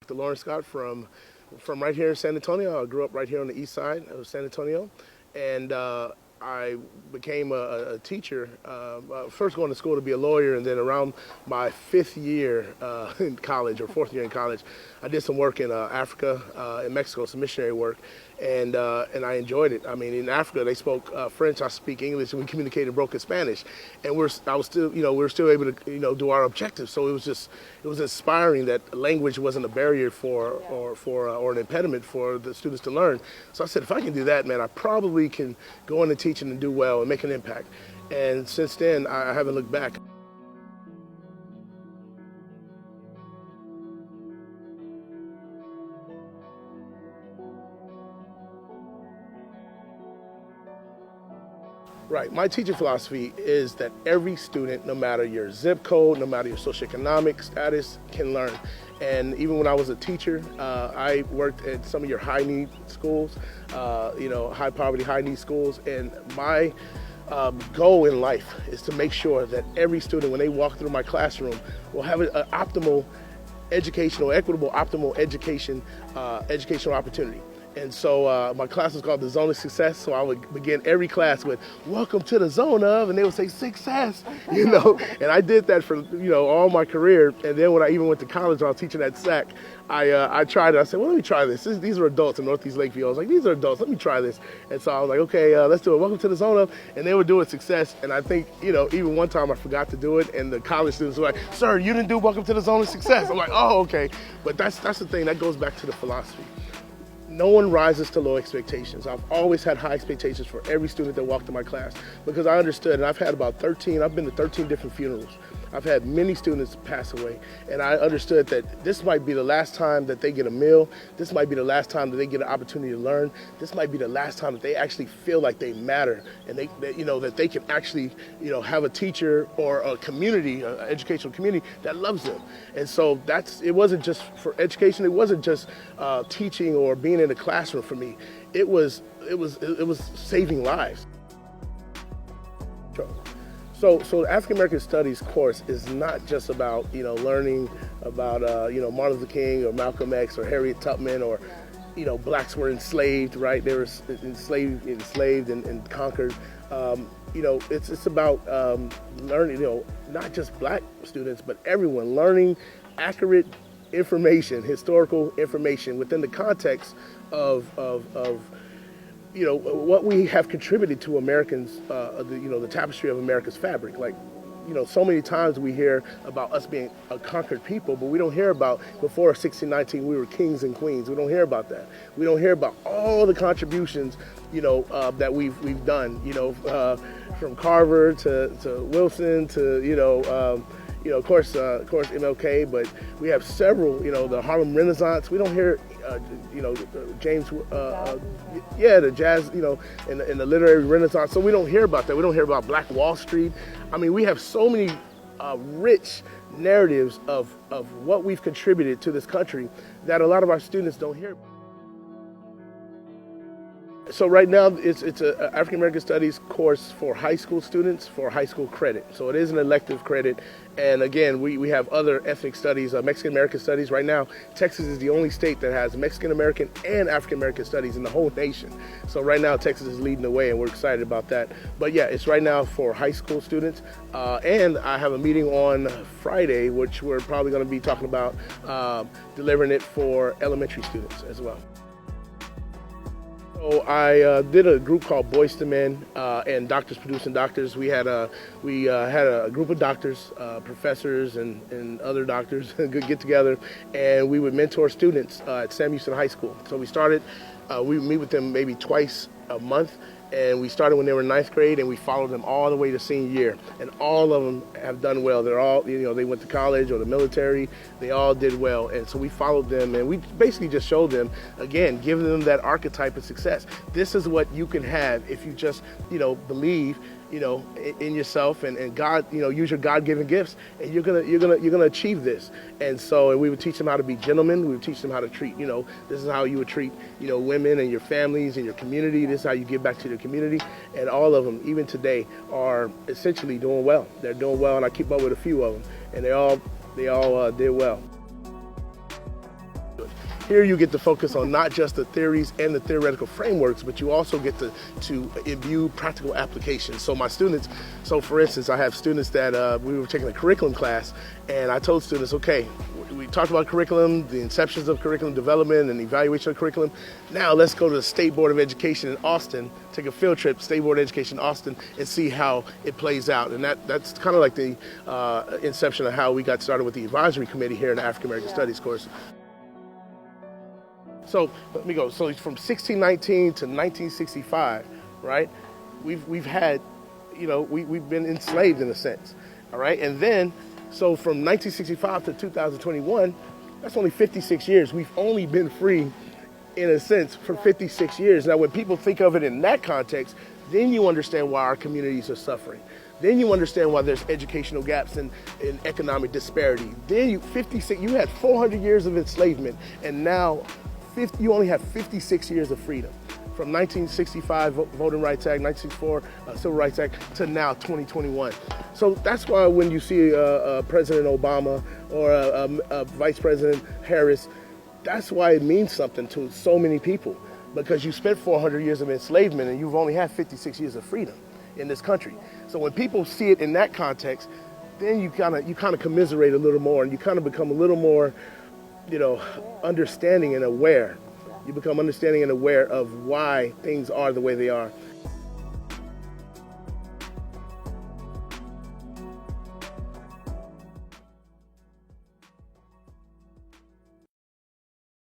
Dr. Lawrence Scott from right here in San Antonio. I grew up right here on the east side of San Antonio, and I became a teacher, first going to school to be a lawyer, and then around my fifth year in college, or fourth year in college, I did some work in Africa, in Mexico, some missionary work, and I enjoyed it. I mean, in Africa, they spoke French, I speak English, and we communicated in broken Spanish, and we were still able to, do our objectives. So it was inspiring that language wasn't a barrier or an impediment for the students to learn. So I said, if I can do that, man, I probably can go into teaching and do well and make an impact. And since then, I haven't looked back. Right. My teaching philosophy is that every student, no matter your zip code, no matter your socioeconomic status, can learn. And even when I was a teacher, I worked at some of your high need schools, high poverty, high need schools. And my goal in life is to make sure that every student, when they walk through my classroom, will have an optimal educational, equitable, optimal educational opportunity. And so my class was called the Zone of Success. So I would begin every class with, "Welcome to the zone of," and they would say, "Success," And I did that for, all my career. And then when I even went to college, I was teaching at SAC. I tried it. I said, well, let me try this. These are adults in Northeast Lakeview. I was like, these are adults. Let me try this. And so I was like, okay, let's do it. Welcome to the zone of. And they were doing success. And I think, even one time I forgot to do it. And the college students were like, "Sir, you didn't do welcome to the zone of success." I'm like, oh, okay. But that's the thing. That goes back to the philosophy. No one rises to low expectations. I've always had high expectations for every student that walked in my class because I understood, and I've been to 13 different funerals. I've had many students pass away, and I understood that this might be the last time that they get a meal. This might be the last time that they get an opportunity to learn. This might be the last time that they actually feel like they matter, and that they can actually, have a teacher or a community, an educational community that loves them. And so it wasn't just for education. It wasn't just teaching or being in a classroom for me. It was saving lives. So the African American Studies course is not just about, learning about, Martin Luther King or Malcolm X or Harriet Tubman or, blacks were enslaved, right? They were enslaved and conquered. It's about learning, not just black students, but everyone learning accurate information, historical information within the context of what we have contributed to Americans, the tapestry of America's fabric. Like, so many times we hear about us being a conquered people, but we don't hear about before 1619 we were kings and queens. We don't hear about that. We don't hear about all the contributions, that we've done, from Carver to Wilson to, of course MLK, but we have several, the Harlem Renaissance. We don't hear, James, the jazz, in the literary Renaissance. So we don't hear about that. We don't hear about Black Wall Street. I mean, we have so many rich narratives of what we've contributed to this country that a lot of our students don't hear about. So right now, it's an African American Studies course for high school students for high school credit. So it is an elective credit. And again, we have other ethnic studies, Mexican American Studies. Right now, Texas is the only state that has Mexican American and African American Studies in the whole nation. So right now, Texas is leading the way, and we're excited about that. But yeah, it's right now for high school students. And I have a meeting on Friday, which we're probably going to be talking about delivering it for elementary students as well. So I did a group called Boys to Men and Doctors Producing Doctors. We had a group of doctors, professors, and other doctors get together, and we would mentor students at Sam Houston High School. So we started. We would meet with them maybe twice a month. And we started when they were in ninth grade, and we followed them all the way to senior year. And all of them have done well. They're all, they went to college or the military. They all did well. And so we followed them, and we basically just showed them, again, giving them that archetype of success. This is what you can have if you just, believe, in yourself and God, use your God-given gifts, and you're gonna achieve this. And so, and we would teach them how to be gentlemen. We would teach them how to treat, this is how you would treat, women and your families and your community. This is how you give back to the community. And all of them, even today, are essentially doing well. They're doing well, and I keep up with a few of them, and they all did well. Here you get to focus on not just the theories and the theoretical frameworks, but you also get to imbue practical applications. So my students, so for instance, I have students that we were taking a curriculum class, and I told students, okay, we talked about curriculum, the inceptions of curriculum development and evaluation of curriculum. Now let's go to the State Board of Education in Austin, take a field trip, State Board of Education in Austin, and see how it plays out. And that's kind of like the inception of how we got started with the advisory committee here in the African American Studies course. So let me go. So from 1619 to 1965, right? We've had, we've been enslaved in a sense, all right? And then, so from 1965 to 2021, that's only 56 years. We've only been free, in a sense, for 56 years. Now, when people think of it in that context, then you understand why our communities are suffering. Then you understand why there's educational gaps and economic disparity. Then you had 400 years of enslavement, and now you only have 56 years of freedom. From 1965 Voting Rights Act, 1964 Civil Rights Act, to now 2021. So that's why when you see President Obama or Vice President Harris, that's why it means something to so many people, because you spent 400 years of enslavement and you've only had 56 years of freedom in this country. So when people see it in that context, then you kind of commiserate a little more, and you kind of become a little more, understanding and aware. You become understanding and aware of why things are the way they are.